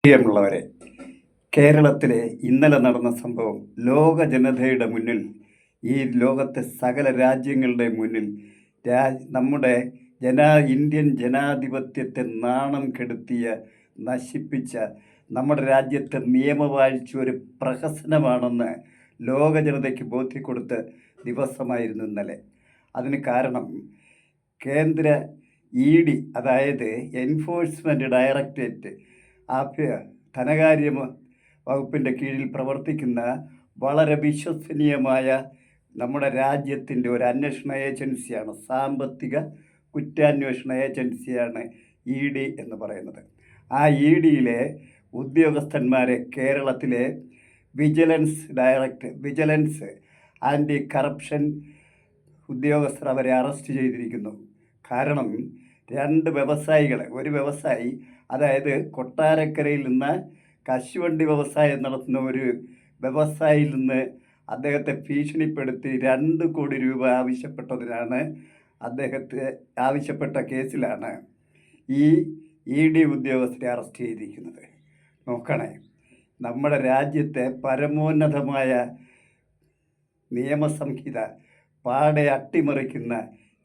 പ്രിയമുള്ളവരെ, കേരളത്തിലെ ഇന്നലെ നടന്ന സംഭവം ലോക ജനതയുടെ മുന്നിൽ, ഈ ലോകത്തെ സകല രാജ്യങ്ങളുടെ മുന്നിൽ നമ്മുടെ ഇന്ത്യൻ ജനാധിപത്യത്തെ നാണം കെടുത്തിയ, നശിപ്പിച്ച, നമ്മുടെ രാജ്യത്തെ നിയമവാഴ്ച ഒരു പ്രഹസനമാണെന്ന് ലോക ജനതയ്ക്ക് ബോധ്യക്കൊടുത്ത ദിവസമായിരുന്നു ഇന്നലെ. അതിന് കാരണം കേന്ദ്ര ED, അതായത് എൻഫോഴ്സ്മെൻറ്റ് ഡയറക്ടറേറ്റ്, ധനകാര്യ വകുപ്പിൻ്റെ കീഴിൽ പ്രവർത്തിക്കുന്ന വളരെ വിശ്വസനീയമായ നമ്മുടെ രാജ്യത്തിൻ്റെ ഒരു അന്വേഷണ ഏജൻസിയാണ്, സാമ്പത്തിക കുറ്റാന്വേഷണ ഏജൻസിയാണ് ED എന്ന് പറയുന്നത്. ആ EDയിലെ ഉദ്യോഗസ്ഥന്മാരെ കേരളത്തിലെ വിജിലൻസ് ആൻറ്റി കറപ്ഷൻ ഉദ്യോഗസ്ഥർ അവരെ അറസ്റ്റ് ചെയ്തിരിക്കുന്നു. കാരണം രണ്ട് വ്യവസായികളെ, ഒരു വ്യവസായി, അതായത് കൊട്ടാരക്കരയിൽ നിന്ന് കശുവണ്ടി വ്യവസായം നടത്തുന്ന ഒരു വ്യവസായിയിൽ നിന്ന് അദ്ദേഹത്തെ ഭീഷണിപ്പെടുത്തി 2 കോടി രൂപ ആവശ്യപ്പെട്ടതിനാണ്, ആവശ്യപ്പെട്ട കേസിലാണ് ഈ ED ഉദ്യോഗസ്ഥരെ അറസ്റ്റ് ചെയ്തിരിക്കുന്നത്. നോക്കണേ, നമ്മുടെ രാജ്യത്തെ പരമോന്നതമായ നിയമസംഹിത പാടെ അട്ടിമറിക്കുന്ന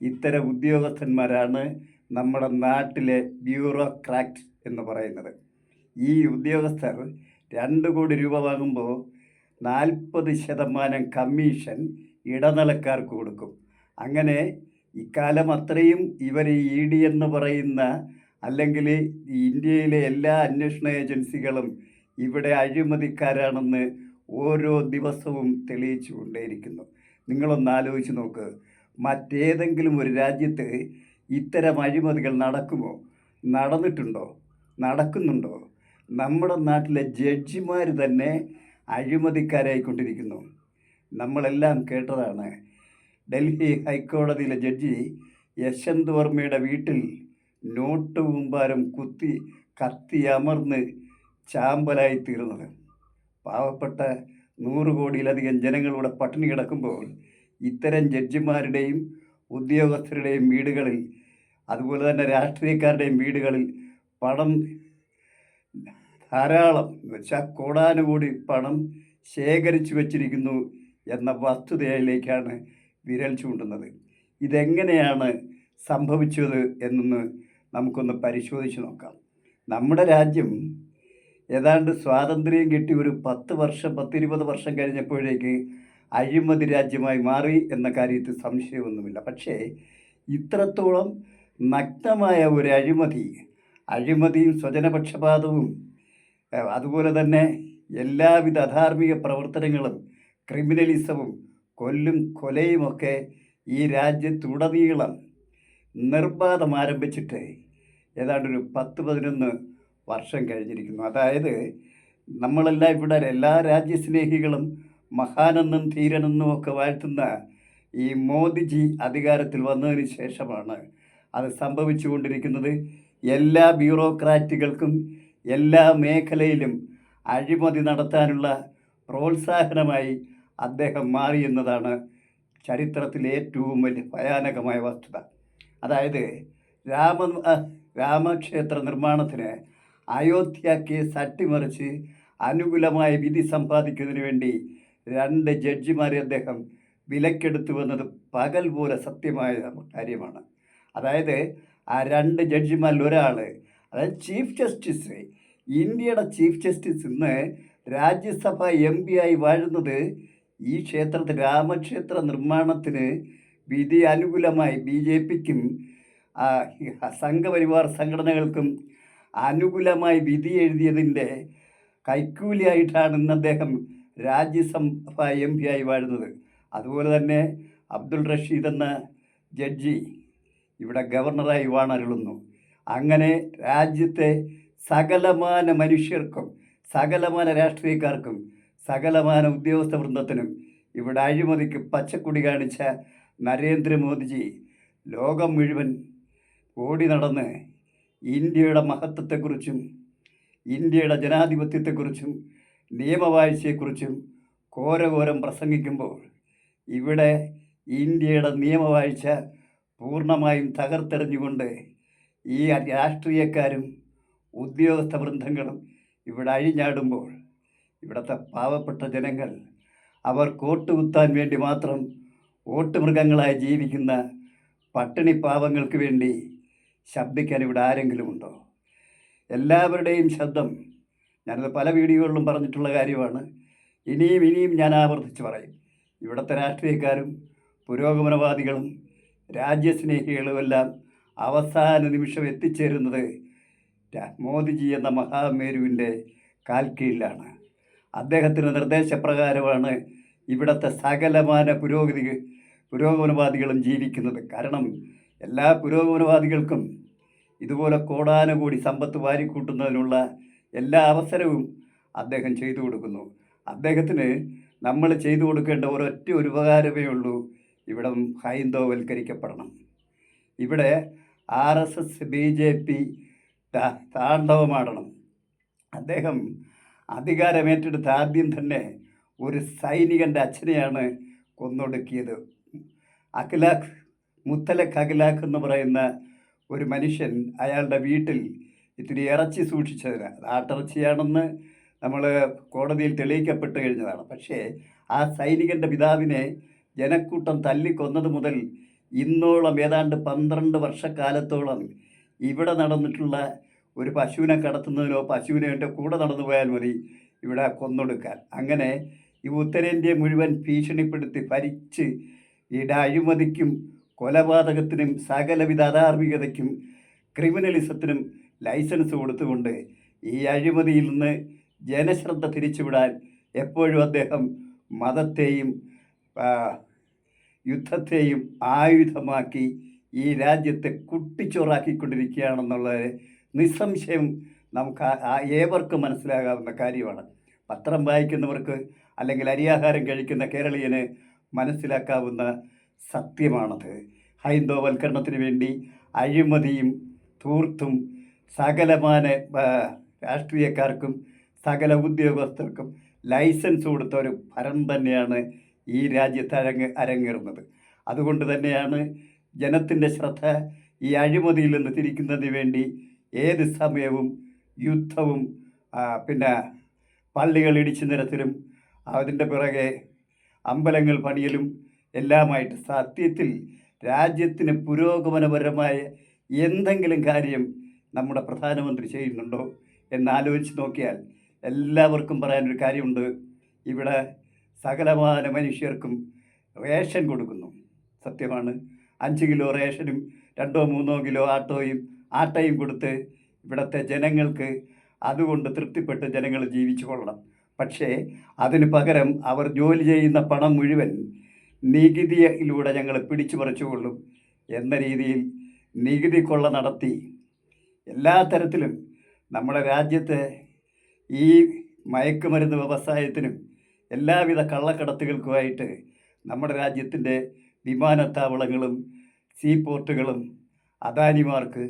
ഇത്തരം ഉദ്യോഗസ്ഥന്മാരാണ് നമ്മുടെ നാട്ടിലെ ബ്യൂറോക്രാറ്റ് എന്ന് പറയുന്നത്. ഈ ഉദ്യോഗസ്ഥർ 2 കോടി രൂപ വാങ്ങുമ്പോൾ 40% കമ്മീഷൻ ഇടനിലക്കാർക്ക് കൊടുക്കും. അങ്ങനെ ഇക്കാലം അത്രയും ഇവർ ED എന്ന് പറയുന്ന, അല്ലെങ്കിൽ ഇന്ത്യയിലെ എല്ലാ അന്വേഷണ ഏജൻസികളും ഇവിടെ അഴിമതിക്കാരാണെന്ന് ഓരോ ദിവസവും തെളിയിച്ചു കൊണ്ടേയിരിക്കുന്നു. നിങ്ങളൊന്ന് ആലോചിച്ച് നോക്ക്, മറ്റേതെങ്കിലും ഒരു രാജ്യത്ത് ഇത്തരം അഴിമതികൾ നടക്കുമോ? നടന്നിട്ടുണ്ടോ? നടക്കുന്നുണ്ടോ? നമ്മുടെ നാട്ടിലെ ജഡ്ജിമാർ തന്നെ അഴിമതിക്കാരായിക്കൊണ്ടിരിക്കുന്നു. നമ്മളെല്ലാം കേട്ടതാണ്, ഡൽഹി ഹൈക്കോടതിയിലെ ജഡ്ജി യശ്വന്ത് വർമ്മയുടെ വീട്ടിൽ നോട്ട് കൂമ്പാരം കത്തി അമർന്ന് ചാമ്പലായി തീർന്നത്. പാവപ്പെട്ട 100 കോടിയിലധികം ജനങ്ങളുടെ പട്ടിണി കിടക്കുമ്പോൾ ഇത്തരം ജഡ്ജിമാരുടെയും ഉദ്യോഗസ്ഥരുടെയും വീടുകളിൽ, അതുപോലെ തന്നെ രാഷ്ട്രീയക്കാരുടെയും വീടുകളിൽ പണം ധാരാളം, വെച്ചാൽ കോടാനുകോടി പണം ശേഖരിച്ചു വച്ചിരിക്കുന്നു എന്ന വസ്തുതയിലേക്കാണ് വിരൽ ചൂണ്ടുന്നത്. ഇതെങ്ങനെയാണ് സംഭവിച്ചത് എന്നൊന്ന് നമുക്കൊന്ന് പരിശോധിച്ച് നോക്കാം. നമ്മുടെ രാജ്യം ഏതാണ്ട് സ്വാതന്ത്ര്യം കിട്ടി ഒരു 10-20 വർഷം കഴിഞ്ഞപ്പോഴേക്ക് അഴിമതി രാജ്യമായി മാറി എന്ന കാര്യത്തിൽ സംശയമൊന്നുമില്ല. പക്ഷേ ഇത്രത്തോളം നഗ്നമായ ഒരു അഴിമതിയും സ്വജനപക്ഷപാതവും, അതുപോലെ തന്നെ എല്ലാവിധ അധാർമിക പ്രവർത്തനങ്ങളും, ക്രിമിനലിസവും, കൊലയുമൊക്കെ ഈ രാജ്യത്തുടനീളം നിർബാധം ആരംഭിച്ചിട്ട് ഏതാണ്ടൊരു 10-11 വർഷം കഴിഞ്ഞിരിക്കുന്നു. അതായത് നമ്മളെല്ലാം ഇവിടെ എല്ലാ രാജ്യസ്നേഹികളും മഹാനെന്നും ധീരനെന്നും ഒക്കെ വാഴ്ത്തുന്ന ഈ മോദിജി അധികാരത്തിൽ വന്നതിന് ശേഷമാണ് അത് സംഭവിച്ചുകൊണ്ടിരിക്കുന്നത്. എല്ലാ ബ്യൂറോക്രാറ്റുകൾക്കും എല്ലാ മേഖലയിലും അഴിമതി നടത്താനുള്ള പ്രോത്സാഹനമായി അദ്ദേഹം മാറിയെന്നതാണ് ചരിത്രത്തിലെ ഏറ്റവും വലിയ ഭയാനകമായ വസ്തുത. അതായത് രാമക്ഷേത്ര നിർമ്മാണത്തിന് അയോധ്യ കേസ് അട്ടിമറിച്ച് അനുകൂലമായ വിധി സമ്പാദിക്കുന്നതിന് വേണ്ടി 2 ജഡ്ജിമാരെ അദ്ദേഹം വിലക്കെടുത്തു വന്നത് പകൽ പോലെ സത്യമായ കാര്യമാണ്. അതായത് ആ 2 ജഡ്ജിമാരിൽ ഒരാൾ, അതായത് ചീഫ് ജസ്റ്റിസ്, ഇന്ത്യയുടെ ചീഫ് ജസ്റ്റിസ്, ഇന്ന് രാജ്യസഭ MP ആയി വാഴുന്നത് ഈ രാമക്ഷേത്ര നിർമ്മാണത്തിന് വിധി അനുകൂലമായി BJPക്കും സംഘപരിവാർ സംഘടനകൾക്കും അനുകൂലമായി വിധി എഴുതിയതിൻ്റെ കൈക്കൂലിയായിട്ടാണ് ഇന്ന് അദ്ദേഹം രാജ്യസഭ MP ആയി വാഴുന്നത്. അതുപോലെ തന്നെ അബ്ദുൾ റഷീദ് എന്ന ജഡ്ജി ഇവിടെ ഗവർണറായി വാണരുളുന്നു. അങ്ങനെ രാജ്യത്തെ സകലമാന മനുഷ്യർക്കും, സകലമാന രാഷ്ട്രീയക്കാർക്കും, സകലമാന ഉദ്യോഗസ്ഥ വൃന്ദത്തിനും ഇവിടെ അഴിമതിക്ക് പച്ചക്കൊടി കാണിച്ച നരേന്ദ്രമോദിജി ലോകം മുഴുവൻ ഓടി നടന്ന് ഇന്ത്യയുടെ മഹത്വത്തെക്കുറിച്ചും, ഇന്ത്യയുടെ ജനാധിപത്യത്തെക്കുറിച്ചും, നിയമവാഴ്ചയെക്കുറിച്ചും ഘോരഘോരം പ്രസംഗിക്കുമ്പോൾ ഇവിടെ ഇന്ത്യയുടെ നിയമവാഴ്ച പൂർണ്ണമായും തകർത്തെറിഞ്ഞുകൊണ്ട് ഈ രാഷ്ട്രീയക്കാരും ഉദ്യോഗസ്ഥ വൃന്ദങ്ങളും ഇവിടെ അഴിഞ്ഞാടുമ്പോൾ ഇവിടുത്തെ പാവപ്പെട്ട ജനങ്ങൾ അവർ കോട്ട് കുത്താൻ വേണ്ടി മാത്രം വോട്ട് മൃഗങ്ങളായി ജീവിക്കുന്ന പട്ടിണി പാവങ്ങൾക്ക് വേണ്ടി ശബ്ദിക്കാൻ ഇവിടെ ആരെങ്കിലും ഉണ്ടോ? എല്ലാവരുടെയും ശബ്ദം, ഞാനത് പല വീഡിയോകളിലും പറഞ്ഞിട്ടുള്ള കാര്യമാണ്, ഇനിയും ഇനിയും ഞാൻ ആവർത്തിച്ച് പറയും. ഇവിടുത്തെ രാഷ്ട്രീയക്കാരും പുരോഗമനവാദികളും രാജ്യസ്നേഹികളുമെല്ലാം അവസാന നിമിഷം എത്തിച്ചേരുന്നത് മോദിജി എന്ന മഹാമേരുവിൻ്റെ കാൽക്കീഴിലാണ്. അദ്ദേഹത്തിൻ്റെ നിർദ്ദേശപ്രകാരമാണ് ഇവിടുത്തെ സകലമാന പുരോഗമനവാദികളും ജീവിക്കുന്നത്. കാരണം എല്ലാ പുരോഗമനവാദികൾക്കും ഇതുപോലെ കോടാനുകൂടി സമ്പത്ത് വാരിക്കൂട്ടുന്നതിനുള്ള എല്ലാ അവസരവും അദ്ദേഹം ചെയ്തു കൊടുക്കുന്നു. അദ്ദേഹത്തിന് നമ്മൾ ചെയ്തു കൊടുക്കേണ്ട ഒരൊറ്റ ഒരു ഉപകാരമേ ഉള്ളൂ, ഇവിടം ഹൈന്ദവവൽക്കരിക്കപ്പെടണം. ഇവിടെ RSS BJP താണ്ഡവമാടണം. അദ്ദേഹം അധികാരമേറ്റെടുത്ത ആദ്യം തന്നെ ഒരു സൈനികൻ്റെ അച്ഛനെയാണ് കൊന്നൊടുക്കിയത്. മുത്തലഖ് അഖിലാഖ് എന്ന് പറയുന്ന ഒരു മനുഷ്യൻ അയാളുടെ വീട്ടിൽ ഇത്തിരി ഇറച്ചി സൂക്ഷിച്ചതിന്, ആട്ടിറച്ചിയാണെന്ന് നമ്മൾ കോടതിയിൽ തെളിയിക്കപ്പെട്ട് കഴിഞ്ഞതാണ്. പക്ഷേ ആ സൈനികൻ്റെ പിതാവിനെ ജനക്കൂട്ടം തല്ലിക്കൊന്നത് മുതൽ ഇന്നോളം ഏതാണ്ട് 12 വർഷക്കാലത്തോളം ഇവിടെ നടന്നിട്ടുള്ള ഒരു പശുവിനെ കടത്തുന്നതിനോ പശുവിനെ എൻ്റെ കൂടെ നടന്നു പോയാൽ മതി ഇവിടെ കൊന്നൊടുക്കാൻ. അങ്ങനെ ഈ ഉത്തരേന്ത്യ മുഴുവൻ ഭീഷണിപ്പെടുത്തി ഭരിച്ച് ഇവിടെ അഴിമതിക്കും കൊലപാതകത്തിനും സകലവിധ അധാർമികതയ്ക്കും ക്രിമിനലിസത്തിനും ലൈസൻസ് കൊടുത്തുകൊണ്ട് ഈ അഴിമതിയിൽ നിന്ന് ജനശ്രദ്ധ തിരിച്ചുവിടാൻ എപ്പോഴും അദ്ദേഹം മതത്തെയും യുദ്ധത്തെയും ആയുധമാക്കി ഈ രാജ്യത്തെ കുട്ടിച്ചോറാക്കിക്കൊണ്ടിരിക്കുകയാണെന്നുള്ളത് നിസ്സംശയം നമുക്ക് ഏവർക്കും മനസ്സിലാകാവുന്ന കാര്യമാണ്. പത്രം വായിക്കുന്നവർക്ക് അല്ലെങ്കിൽ അരിയാഹാരം കഴിക്കുന്ന കേരളീയന് മനസ്സിലാക്കാവുന്ന സത്യമാണത്. ഹൈന്ദവവൽക്കരണത്തിന് വേണ്ടി അഴിമതിയും ധൂർത്തും സകലമാന രാഷ്ട്രീയക്കാർക്കും സകല ഉദ്യോഗസ്ഥർക്കും ലൈസൻസ് കൊടുത്ത ഒരു ഭരണം തന്നെയാണ് ഈ രാജ്യത്ത് അരങ്ങേറുന്നത്. അതുകൊണ്ട് തന്നെയാണ് ജനത്തിൻ്റെ ശ്രദ്ധ ഈ അഴിമതിയിൽ നിന്ന് തിരിക്കുന്നതിന് വേണ്ടി ഏത് സമയവും യുദ്ധവും പിന്നെ പള്ളികൾ ഇടിച്ചു നിരത്തലും അതിൻ്റെ പിറകെ അമ്പലങ്ങൾ പണിയലും എല്ലാമായിട്ട് സത്യത്തിൽ രാജ്യത്തിന് പുരോഗമനപരമായ എന്തെങ്കിലും കാര്യം നമ്മുടെ പ്രധാനമന്ത്രി ചെയ്യുന്നുണ്ടോ എന്നാലോചിച്ച് നോക്കിയാൽ എല്ലാവർക്കും പറയാനൊരു കാര്യമുണ്ട്. ഇവിടെ സകലമാന മനുഷ്യർക്കും റേഷൻ കൊടുക്കുന്നു. സത്യമാണ്. 5 കിലോ റേഷനും 2-3 കിലോ ആട്ടയും കൊടുത്ത് ഇവിടുത്തെ ജനങ്ങൾക്ക് അതുകൊണ്ട് തൃപ്തിപ്പെട്ട് ജനങ്ങൾ ജീവിച്ചു കൊള്ളണം. പക്ഷേ അതിന് പകരം അവർ ജോലി ചെയ്യുന്ന പണം മുഴുവൻ നികുതിയിലൂടെ ഞങ്ങൾ പിടിച്ചു പറിച്ചുകൊള്ളും എന്ന രീതിയിൽ നികുതി കൊള്ള നടത്തി എല്ലാ തരത്തിലും നമ്മുടെ രാജ്യത്തെ ഈ മയക്കുമരുന്ന് വ്യവസായത്തിനും എല്ലാവിധ കള്ളക്കടത്തുകൾക്കുമായിട്ട് നമ്മുടെ രാജ്യത്തിൻ്റെ വിമാനത്താവളങ്ങളും സീപോർട്ടുകളും അദാനിമാർക്ക്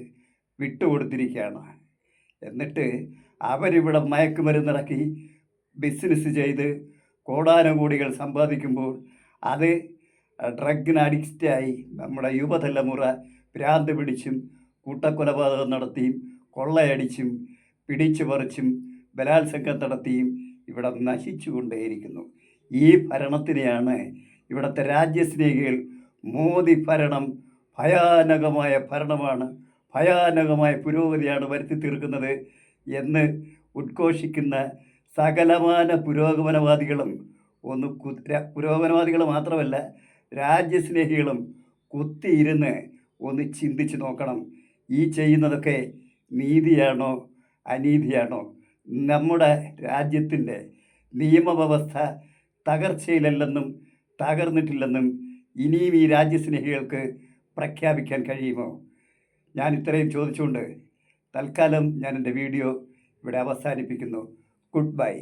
വിട്ടുകൊടുത്തിരിക്കുകയാണ്. എന്നിട്ട് അവരിവിടെ മയക്കുമരുന്നിറക്കി ബിസിനസ് ചെയ്ത് കോടാനുകോടികൾ സമ്പാദിക്കുമ്പോൾ അത് ഡ്രഗിന് അഡിക്റ്റായി നമ്മുടെ യുവതലമുറ ഭ്രാന്ത് പിടിച്ചും കൂട്ടക്കൊലപാതകം നടത്തിയും കൊള്ളയടിച്ചും പിടിച്ചു പറിച്ചും ബലാത്സംഗം നടത്തിയും ഇവിടെ നശിച്ചുകൊണ്ടേയിരിക്കുന്നു. ഈ ഭരണത്തിനെയാണ് ഇവിടുത്തെ രാജ്യസ്നേഹികൾ മോദി ഭരണം ഭയാനകമായ ഭരണമാണ്, ഭയാനകമായ പുരോഗതിയാണ് വരുത്തി തീർക്കുന്നത് എന്ന് ഉദ്ഘോഷിക്കുന്ന സകലമാന പുരോഗമനവാദികളും പുരോഗമനവാദികൾ മാത്രമല്ല രാജ്യസ്നേഹികളും കുത്തിയിരുന്ന് ഒന്ന് ചിന്തിച്ച് നോക്കണം. ഈ ചെയ്യുന്നതൊക്കെ നീതിയാണോ അനീതിയാണോ? നമ്മുടെ രാജ്യത്തിൻ്റെ നിയമവ്യവസ്ഥ തകർച്ചയിലല്ലെന്നും തകർന്നിട്ടില്ലെന്നും ഇനിയും ഈ രാജ്യസ്നേഹികൾക്ക് പ്രഖ്യാപിക്കാൻ കഴിയുമോ? ഞാൻ ഇത്രയും ചോദിച്ചുകൊണ്ട് തൽക്കാലം ഞാൻ എൻ്റെ വീഡിയോ ഇവിടെ അവസാനിപ്പിക്കുന്നു. Good bye.